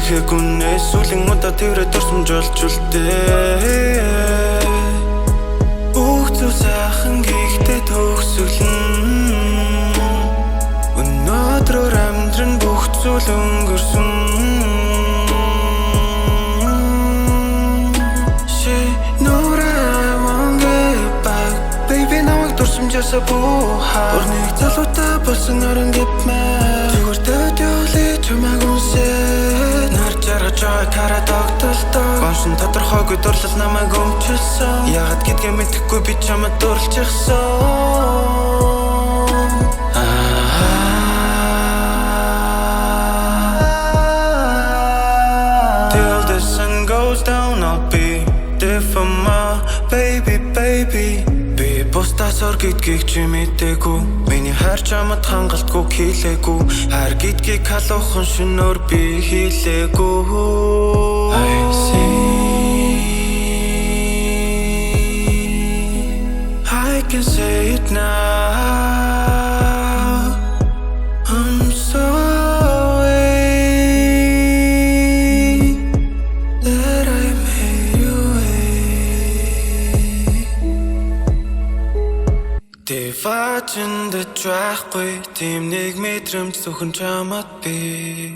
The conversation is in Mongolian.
Сэхэхгүнээ сүлийн удаа тэрэ дурсамжуулж үлдээ Бүх зүйл сайхан гэхдээ төгсгөлн Өнөөдрөөр амьдран бүх зүйл өнгөрсөн She know that I won't get back Baby намайг дурсамжаасаа буухаа Өрнийг залуутай болсон орон гипмэ Тэгвэр дэвдүүлээ чамайг үнсээ Нар жаргаж кара тогтолтой Гоншин тодорхойгүй дурлал намайг өмчилсөн Яагаад гэдгээ мэдэхгүй би чамд дурлчихсан Till the sun goes down I'll be there for my baby baby Би бусдаас ор гэдгийг чи мэдээгүй Миний хайр чамд хангалтгүй хийлээгүй Хайр гэдгийг халуухан шөнөөр би хийлээгүй I see I can say it now I'm sorry That I made you wait Дэваачнд дайхгүй тийм нэг мэдрэмж зөвхөн чамд би